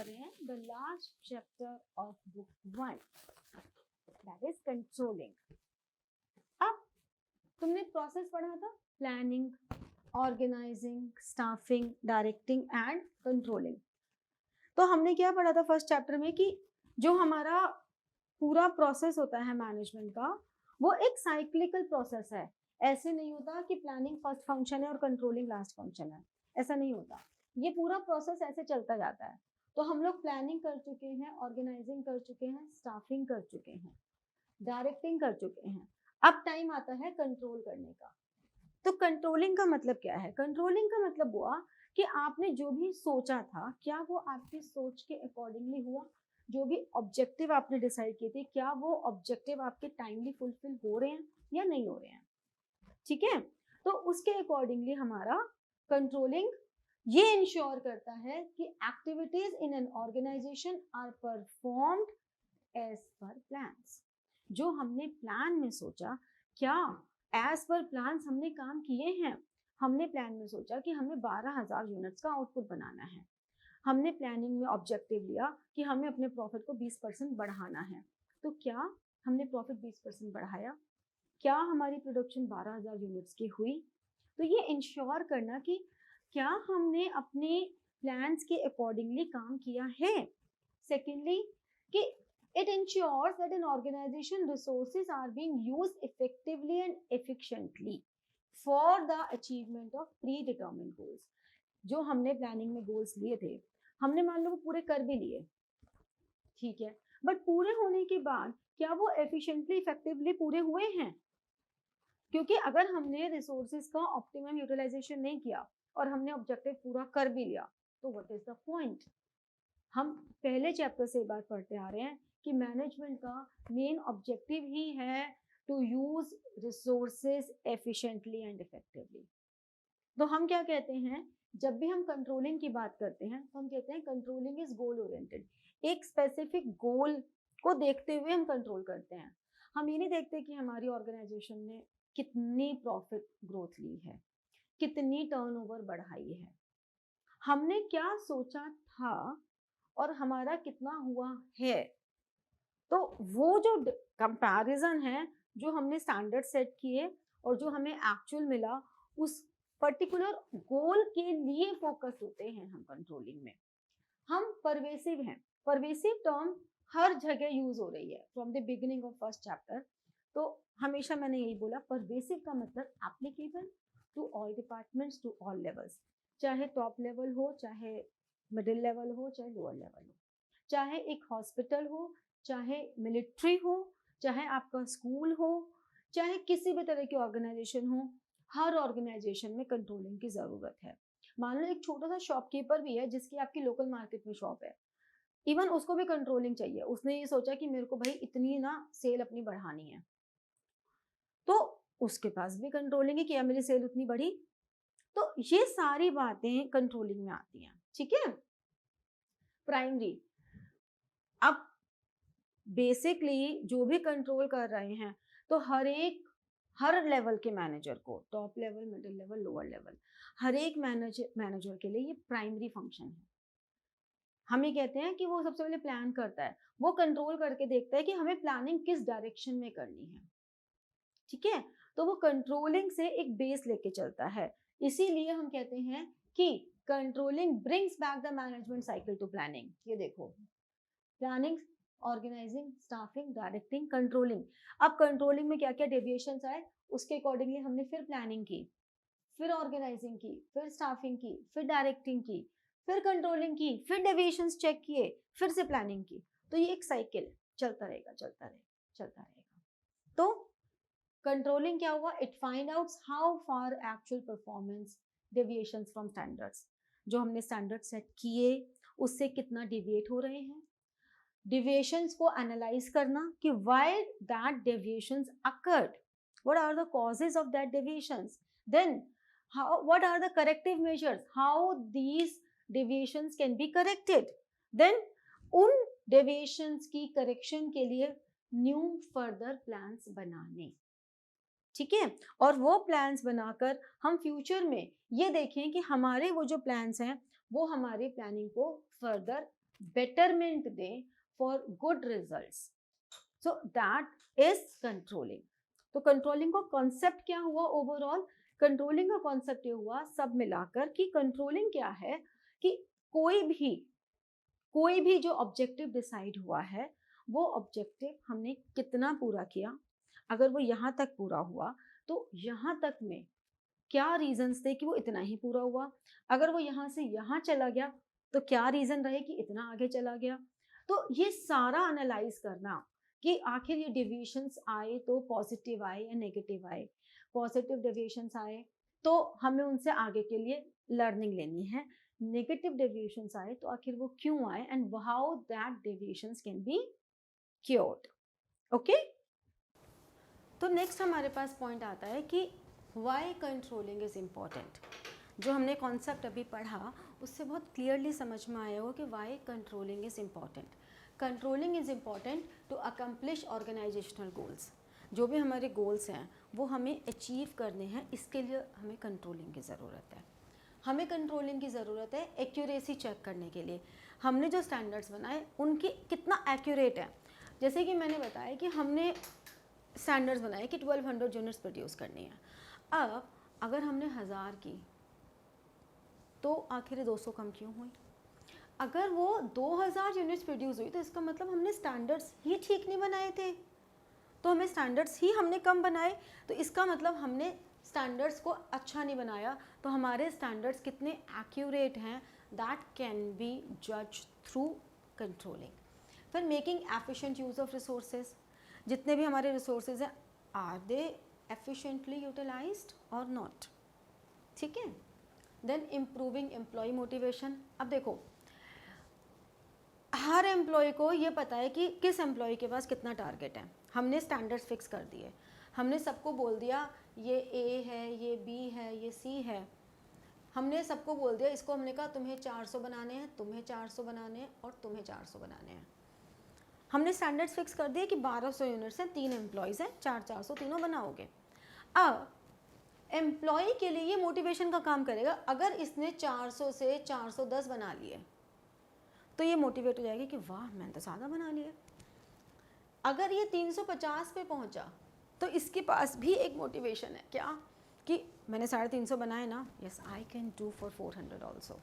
कर रहे हैं the last chapter of book 1, that is controlling. अब तुमने प्रोसेस पढ़ा था, planning, organising, staffing, directing and controlling. तो हमने क्या पढ़ा था फर्स्ट चैप्टर में कि जो हमारा पूरा प्रोसेस होता है मैनेजमेंट का, वो एक साइक्लिकल प्रोसेस है। ऐसे नहीं होता कि प्लानिंग फर्स्ट फंक्शन है और कंट्रोलिंग लास्ट फंक्शन है, ऐसा नहीं होता। ये पूरा प्रोसेस ऐसे चलता जाता है। तो हम लोग प्लानिंग कर चुके हैं, ऑर्गेनाइजिंग कर चुके हैं, स्टाफिंग कर चुके हैं, डायरेक्टिंग कर चुके हैं। अब टाइम आता है कंट्रोल करने का। तो कंट्रोलिंग का मतलब क्या है? कंट्रोलिंग का मतलब हुआ कि आपने जो भी सोचा था, क्या वो आपकी सोच के अकॉर्डिंगली हुआ? जो भी ऑब्जेक्टिव आपने डिसाइड किए थे, क्या वो ऑब्जेक्टिव आपके टाइमली फुलफिल हो रहे हैं या नहीं हो रहे हैं? ठीक है, तो उसके अकॉर्डिंगली हमारा कंट्रोलिंग ये इंश्योर करता है कि activities in an organisation are performed as per plans. जो हमने प्लान में सोचा, क्या एज पर प्लान्स हमने काम किए हैं? हमने प्लान में सोचा कि हमें 12,000 यूनिट्स का आउटपुट बनाना है। हमने प्लानिंग में ऑब्जेक्टिव लिया कि हमें अपने प्रॉफिट को 20% बढ़ाना है। तो क्या हमने प्रॉफिट 20% बढ़ाया? क्या हमारी प्रोडक्शन 12,000 यूनिट्स की हुई? तो ये इंश्योर करना कि क्या हमने अपने प्लान्स के अकॉर्डिंगली काम किया है। सेकेंडली कि it ensures that an organization resources are being used effectively and efficiently for the achievement of predetermined goals। जो हमने प्लानिंग में गोल्स लिए थे, हमने मान लो वो पूरे कर भी लिए, ठीक है, बट पूरे होने के बाद क्या वो एफिशिएंटली इफेक्टिवली पूरे हुए हैं? क्योंकि अगर हमने रिसोर्सेज का ऑप्टिमम यूटिलाइजेशन नहीं किया और हमने ऑब्जेक्टिव पूरा कर भी लिया, तो व्हाट इज द पॉइंट? हम पहले चैप्टर से बात पढ़ते आ रहे हैं कि मैनेजमेंट का मेन ऑब्जेक्टिव ही है to use resources efficiently and effectively. तो हम क्या कहते हैं, जब भी हम कंट्रोलिंग की बात करते हैं तो हम कहते हैं कंट्रोलिंग इज गोल ओरिएंटेड। एक स्पेसिफिक गोल को देखते हुए हम कंट्रोल करते हैं। हम ये नहीं देखते कि हमारी ऑर्गेनाइजेशन ने कितनी प्रॉफिट ग्रोथ ली है, कितनी टर्नओवर बढ़ाई है, हमने क्या सोचा था और हमारा कितना हुआ है। तो वो जो कंपैरिजन है, जो हमने स्टैंडर्ड सेट किए और जो हमें एक्चुअल मिला, उस पर्टिकुलर गोल के लिए फोकस होते हैं हम कंट्रोलिंग में। हम परवेसिव हैं। परवेसिव टर्म हर जगह यूज हो रही है from the beginning of first chapter. तो हमेशा मैंने यही बोला, परवेसिव का मतलब applicable to all departments, to all levels, चाहे टॉप लेवल हो, चाहे मिडिल लेवल हो, चाहे लोअर लेवल हो, चाहे एक हॉस्पिटल हो, चाहे मिलिट्री हो, चाहे आपका स्कूल हो, चाहे किसी भी तरह की ऑर्गेनाइजेशन हो, हर ऑर्गेनाइजेशन में कंट्रोलिंग की जरूरत है। मान लो एक छोटा सा शॉपकीपर भी है जिसकी आपकी लोकल मार्केट में शॉप है, इवन उसको भी कंट्रोलिंग चाहिए। उसने ये सोचा कि मेरे को भाई इतनी ना सेल अपनी बढ़ानी है, तो उसके पास भी कंट्रोलिंग है कि मेरी सेल उतनी बढ़ी। तो ये सारी बातें कंट्रोलिंग में आती हैं, ठीक है। प्राइमरी, अब बेसिकली जो भी कंट्रोल कर रहे हैं, तो हर लेवल के मैनेजर को, top level, middle level, lower level, हर एक मैनेजर के लिए ये प्राइमरी फंक्शन है। हम ये कहते हैं कि वो सबसे पहले प्लान करता है, वो कंट्रोल करके देखता है कि हमें प्लानिंग किस डायरेक्शन में करनी है, ठीक है। तो वो कंट्रोलिंग से एक बेस लेके चलता है। इसीलिए हम कहते हैं कि controlling brings back the management cycle to planning. ये देखो, planning, organising, staffing, directing, controlling. अब कंट्रोलिंग में क्या क्या डेविएशंस आए, उसके अकॉर्डिंगली हमने फिर प्लानिंग की, फिर ऑर्गेनाइजिंग की, फिर स्टाफिंग की, फिर डायरेक्टिंग की, फिर कंट्रोलिंग की, फिर डेविएशंस चेक किए, फिर से प्लानिंग की। तो ये एक साइकिल चलता रहेगा, चलता रहेगा, चलता रहेगा। तो कंट्रोलिंग क्या हुआ, it find out how far actual performance deviations from standards, जो हमने स्टैंडर्ड सेट किए उससे कितना डिविएट हो रहे हैं। deviations को एनालाइज करना कि why that deviations occurred, what are the causes of that deviations, then what are the corrective measures, how these deviations can be corrected, then उन deviations की correction के लिए new further plans बनाने, ठीक है। और वो प्लान्स बनाकर हम फ्यूचर में ये देखें कि हमारे वो जो प्लान्स हैं वो हमारे प्लानिंग को फर्दर betterment दें for good results. So that is controlling. तो कंट्रोलिंग का कॉन्सेप्ट क्या हुआ ओवरऑल? कंट्रोलिंग का कॉन्सेप्ट ये हुआ सब मिलाकर कि कंट्रोलिंग क्या है कि कोई भी जो ऑब्जेक्टिव डिसाइड हुआ है वो ऑब्जेक्टिव हमने कितना पूरा किया, अगर वो यहाँ तक पूरा हुआ तो यहाँ तक में क्या रीजंस थे कि वो इतना ही पूरा हुआ, अगर वो यहाँ से यहाँ चला गया तो क्या रीजन रहे कि इतना आगे चला गया। तो ये सारा एनालाइज करना कि आखिर ये डेविएशंस आए तो पॉजिटिव आए या नेगेटिव आए, पॉजिटिव डेविएशंस आए तो हमें उनसे आगे के लिए लर्निंग लेनी है, नेगेटिव डेविएशंस आए तो आखिर वो क्यों आए and how that deviations can be cured. Okay, तो नेक्स्ट हमारे पास पॉइंट आता है कि वाई कंट्रोलिंग इज इम्पॉर्टेंट। जो हमने कॉन्सेप्ट अभी पढ़ा उससे बहुत क्लियरली समझ में आया हो कि why controlling is important. Controlling is important to accomplish organisational goals. जो भी हमारे गोल्स हैं वो हमें अचीव करने हैं, इसके लिए हमें कंट्रोलिंग की ज़रूरत है। हमें कंट्रोलिंग की ज़रूरत है एक्यूरेसी चेक करने के लिए, हमने जो स्टैंडर्ड्स बनाए उनकी कितना एक्यूरेट है। जैसे कि मैंने बताया कि हमने स्टैंडर्ड्स बनाए कि 1200 यूनिट्स प्रोड्यूस करनी है। अब अगर हमने 1000 की तो आखिर 200 कम क्यों हुई? अगर वो 2000 यूनिट्स प्रोड्यूस हुई तो इसका मतलब हमने स्टैंडर्ड्स ही ठीक नहीं बनाए थे, तो हमें स्टैंडर्ड्स ही हमने कम बनाए, तो इसका मतलब हमने स्टैंडर्ड्स को अच्छा नहीं बनाया। तो हमारे स्टैंडर्ड्स कितने एक्यूरेट हैं दैट कैन बी जज थ्रू कंट्रोलिंग। फिर making efficient use of resources, जितने भी हमारे रिसोर्सेज हैं आर दे एफिशिएंटली यूटिलाइज्ड और नॉट, ठीक है। Then improving employee motivation. अब देखो हर एम्प्लॉय को ये पता है कि किस एम्प्लॉय के पास कितना टारगेट है, हमने स्टैंडर्ड्स फिक्स कर दिए, हमने सबको बोल दिया ये ए है, ये बी है, ये सी है, हमने सबको बोल दिया, इसको हमने कहा तुम्हें 400 बनाने हैं, तुम्हें 400 बनाने हैं और तुम्हें 400 बनाने हैं। हमने स्टैंडर्ड्स फिक्स कर दिए कि 1200 यूनिट्स हैं, 3 एम्प्लॉयज़ हैं, 400 तीनों बनाओगे। अब एम्प्लॉय के लिए ये मोटिवेशन का काम करेगा, अगर इसने 400 से 410 बना लिए तो ये मोटिवेट हो जाएगी कि वाह मैंने तो ज़्यादा बना लिया। अगर ये 350 पे पहुंचा तो इसके पास भी एक मोटिवेशन है, क्या कि मैंने 350 बनाए ना, yes I can do for 400 also.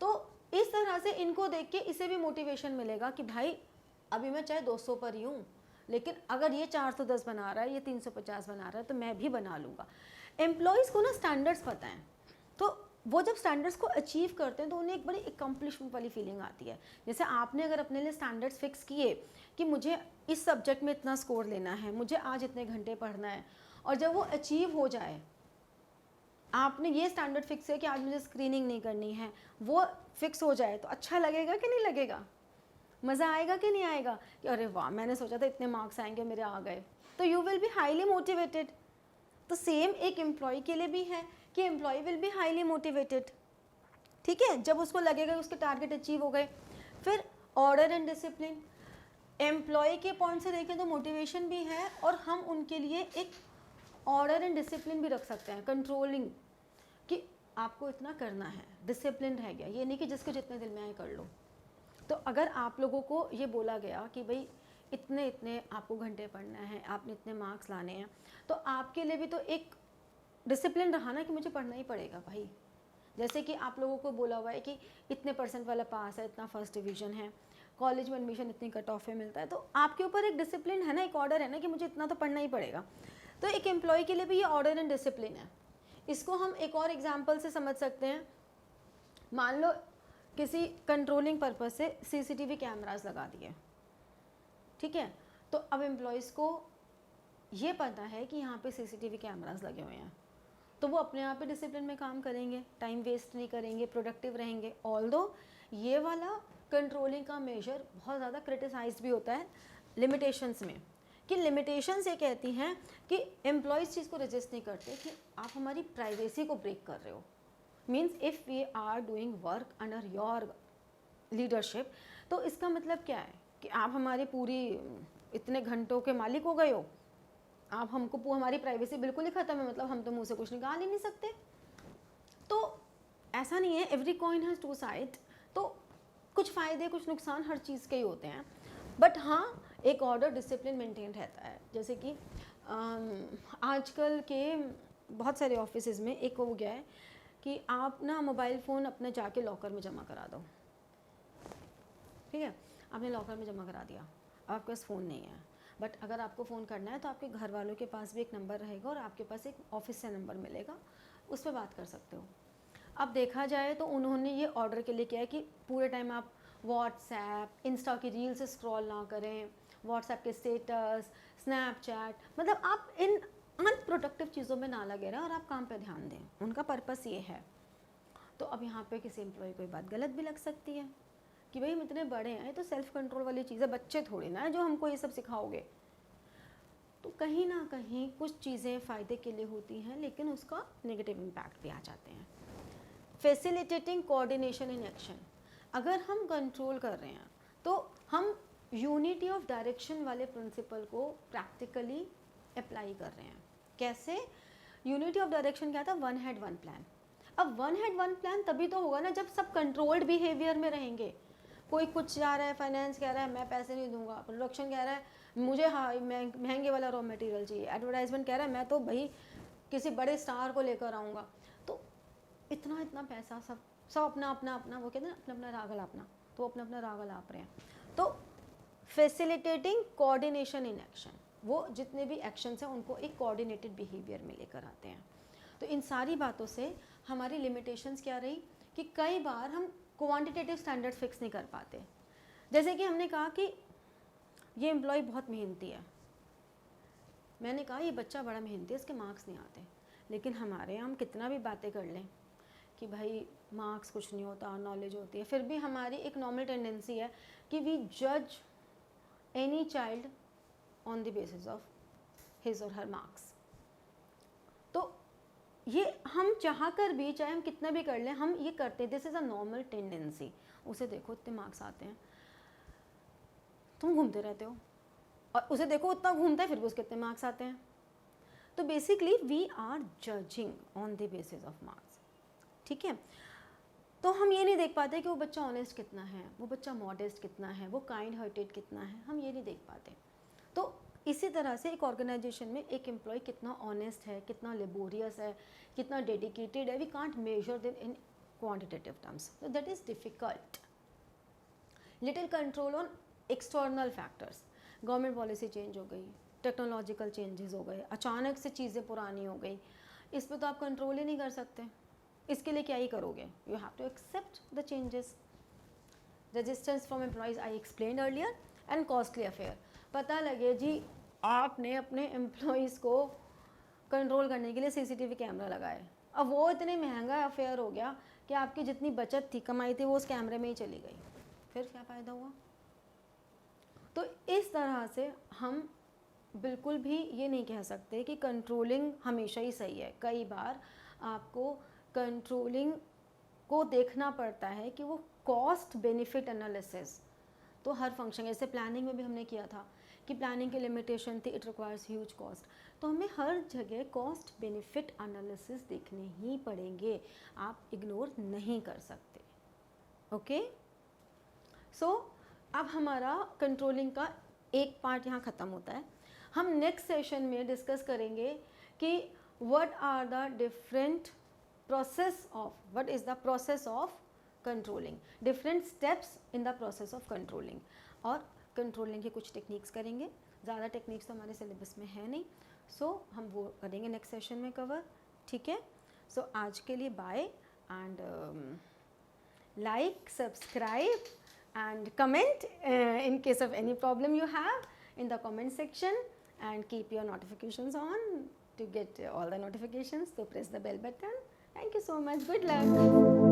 तो इस तरह से इनको देख के इसे भी मोटिवेशन मिलेगा कि भाई अभी मैं चाहे 200 पर ही हूँ, लेकिन अगर ये 410 बना रहा है, ये 350 बना रहा है तो मैं भी बना लूँगा। एम्प्लॉयज़ को ना स्टैंडर्ड्स पता है, तो वो जब स्टैंडर्ड्स को अचीव करते हैं तो उन्हें एक बड़ी एकम्प्लिशमेंट वाली फीलिंग आती है। जैसे आपने अगर अपने लिए स्टैंडर्ड्स फिक्स किए कि मुझे इस सब्जेक्ट में इतना स्कोर लेना है, मुझे आज इतने घंटे पढ़ना है, और जब वो अचीव हो जाए, आपने ये स्टैंडर्ड फिक्स है कि आज मुझे स्क्रीनिंग नहीं करनी है, वो फिक्स हो जाए तो अच्छा लगेगा कि नहीं लगेगा? मज़ा आएगा कि नहीं आएगा कि अरे वाह मैंने सोचा था इतने मार्क्स आएंगे, मेरे आ गए, तो you will be highly motivated. तो सेम एक एम्प्लॉय के लिए भी है कि employee will be highly motivated, ठीक है, जब उसको लगेगा उसके टारगेट अचीव हो गए। फिर ऑर्डर एंड डिसिप्लिन, एम्प्लॉय के पॉइंट से देखें तो मोटिवेशन भी है और हम उनके लिए एक ऑर्डर एंड डिसिप्लिन भी रख सकते हैं, कंट्रोलिंग, कि आपको इतना करना है, डिसिप्लिन रह गया, ये नहीं कि जिसको जितने दिल में आए कर लो। तो अगर आप लोगों को ये बोला गया कि भाई इतने इतने आपको घंटे पढ़ना है, आपने इतने मार्क्स लाने हैं, तो आपके लिए भी तो एक डिसिप्लिन रहा ना कि मुझे पढ़ना ही पड़ेगा भाई। जैसे कि आप लोगों को बोला हुआ है कि इतने % वाला पास है, इतना फर्स्ट डिवीज़न है, कॉलेज में एडमिशन इतनी कट ऑफ में मिलता है, तो आपके ऊपर एक डिसिप्लिन है ना, एक ऑर्डर है ना कि मुझे इतना तो पढ़ना ही पड़ेगा। तो एक एम्प्लॉय के लिए भी ये ऑर्डर एंड डिसिप्लिन है। इसको हम एक और एग्जाम्पल से समझ सकते हैं। मान लो किसी कंट्रोलिंग पर्पज़ से CCTV कैमरास लगा दिए, ठीक है, तो अब एम्प्लॉयज़ को ये पता है कि यहाँ पे CCTV कैमरास लगे हुए हैं, तो वो अपने आप ही डिसिप्लिन में काम करेंगे, टाइम वेस्ट नहीं करेंगे, प्रोडक्टिव रहेंगे। ऑल्दो ये वाला कंट्रोलिंग का मेजर बहुत ज़्यादा क्रिटिसाइज्ड भी होता है लिमिटेशंस में, कि लिमिटेशंस ये कहती हैं कि एम्प्लॉयज़ चीज़ को रजिस्ट नहीं करते कि आप हमारी प्राइवेसी को ब्रेक कर रहे हो। Means if we are doing work under your leadership, तो इसका मतलब क्या है कि आप हमारी पूरी इतने घंटों के मालिक हो गए हो, आप हमको हमारी प्राइवेसी बिल्कुल ही ख़त्म है, मतलब हम तो मुँह से कुछ निकाल ही नहीं सकते। तो ऐसा नहीं है, every coin has two side. तो कुछ फ़ायदे कुछ नुकसान हर चीज़ के ही होते हैं, बट हाँ एक ऑर्डर डिसिप्लिन मेंटेन रहता है। जैसे कि आजकल के बहुत सारे ऑफिसेज में एक हो गया है कि आप ना मोबाइल फ़ोन अपने जाके लॉकर में जमा करा दो, ठीक है, आपने लॉकर में जमा करा दिया, अब आपके पास फ़ोन नहीं है, बट अगर आपको फ़ोन करना है तो आपके घर वालों के पास भी एक नंबर रहेगा और आपके पास एक ऑफिस से नंबर मिलेगा, उस पर बात कर सकते हो। अब देखा जाए तो उन्होंने ये ऑर्डर के लिए किया है कि पूरे टाइम आप व्हाट्सएप, इंस्टा की रील्स स्क्रॉल ना करें, व्हाट्सएप के स्टेटस, स्नैपचैट, मतलब आप इन अनप्रोडक्टिव चीज़ों में ना लगे रहें और आप काम पे ध्यान दें, उनका पर्पस ये है। तो अब यहाँ पे किसी एम्प्लॉय को बात गलत भी लग सकती है कि भाई हम इतने बड़े हैं, तो सेल्फ कंट्रोल वाली चीज़ें, बच्चे थोड़ी ना है जो हमको ये सब सिखाओगे। तो कहीं ना कहीं कुछ चीज़ें फ़ायदे के लिए होती हैं लेकिन उसका नेगेटिव इम्पैक्ट भी आ जाते हैं। फैसिलिटेटिंग कोऑर्डिनेशन इन एक्शन, अगर हम कंट्रोल कर रहे हैं तो हम यूनिटी ऑफ डायरेक्शन वाले प्रिंसिपल को प्रैक्टिकली अप्लाई कर रहे हैं। कैसे? यूनिटी ऑफ डायरेक्शन क्या था? One head one plan. अब वन हेड वन प्लान तभी तो होगा ना जब सब कंट्रोल्ड बिहेवियर में रहेंगे। कोई कुछ जा रहा है, फाइनेंस कह रहा है मैं पैसे नहीं दूंगा, प्रोडक्शन कह रहा है मुझे हाँ महंगे वाला रॉ मटेरियल चाहिए, एडवर्टाइजमेंट कह रहा है मैं तो भाई किसी बड़े स्टार को लेकर आऊँगा, तो इतना इतना पैसा सब अपना अपना अपना, वो कहते हैं अपना अपना राग अलापना, तो अपना अपना राग अलाप रहे हैं। तो फैसिलिटेटिंग कोऑर्डिनेशन इन एक्शन, वो जितने भी एक्शंस हैं उनको एक कोऑर्डिनेटेड बिहेवियर में लेकर आते हैं। तो इन सारी बातों से हमारी लिमिटेशंस क्या रही कि कई बार हम क्वांटिटेटिव स्टैंडर्ड फिक्स नहीं कर पाते। जैसे कि हमने कहा कि ये एम्प्लॉय बहुत मेहनती है, मैंने कहा ये बच्चा बड़ा मेहनती है, इसके मार्क्स नहीं आते, लेकिन हमारे यहाँ हम कितना भी बातें कर लें कि भाई मार्क्स कुछ नहीं होता, नॉलेज होती है, फिर भी हमारी एक नॉर्मल टेंडेंसी है कि वी जज any child on the basis of his और हर मार्क्स। तो ये हम चाह कर भी, चाहे हम कितना भी कर लें, हम ये करते हैं, this is a normal tendency. उसे देखो इतने मार्क्स आते हैं, तुम घूमते रहते हो, और उसे देखो उतना घूमता है फिर भी उसके इतने मार्क्स आते हैं। तो basically we are judging on the basis of marks, ठीक है। तो हम ये नहीं देख पाते कि वो बच्चा ऑनेस्ट कितना है, वो बच्चा मॉडेस्ट कितना है, वो काइंड हार्टेड कितना है, हम ये नहीं देख पाते। तो इसी तरह से एक ऑर्गेनाइजेशन में एक एम्प्लॉय कितना ऑनेस्ट है, कितना लेबोरियस है, कितना डेडिकेटेड है, we can't measure them in quantitative terms, so that is difficult. Little control on external factors, government policy change हो गई, टेक्नोलॉजिकल चेंजेस हो गए, अचानक से चीज़ें पुरानी हो गई, इस पर तो आप कंट्रोल ही नहीं कर सकते, इसके लिए क्या ही करोगे, you have to accept the changes. Resistance from employees I explain earlier, and costly affair, पता लगे जी आपने अपने एम्प्लॉयज़ को कंट्रोल करने के लिए सीसीटीवी कैमरा लगाए, अब वो इतने महंगा अफेयर हो गया कि आपकी जितनी बचत थी, कमाई थी, वो उस कैमरे में ही चली गई, फिर क्या फ़ायदा हुआ। तो इस तरह से हम बिल्कुल भी ये नहीं कह सकते कि कंट्रोलिंग हमेशा ही सही है। कई बार आपको कंट्रोलिंग को देखना पड़ता है कि वो कॉस्ट बेनिफिट एनालिसिस, तो हर फंक्शन, जैसे प्लानिंग में भी हमने किया था कि प्लानिंग की लिमिटेशन थी, इट रिक्वायर्स ह्यूज कॉस्ट, तो हमें हर जगह कॉस्ट बेनिफिट एनालिसिस देखने ही पड़ेंगे, आप इग्नोर नहीं कर सकते। ओके, सो अब हमारा कंट्रोलिंग का एक पार्ट यहाँ ख़त्म होता है। हम नेक्स्ट सेशन में डिस्कस करेंगे कि what are the different process of, what is the process of controlling, different steps in the process of controlling, और कंट्रोलिंग के कुछ टेक्निक्स करेंगे। ज़्यादा टेक्निक्स तो हमारे सिलेबस में है नहीं, सो हम वो करेंगे नेक्स्ट सेशन में कवर, ठीक है। सो आज के लिए bye, and like, subscribe and comment in case of any problem you have in the comment section, and keep your notifications on to get all the notifications, so press the bell button. Thank you so much, good luck.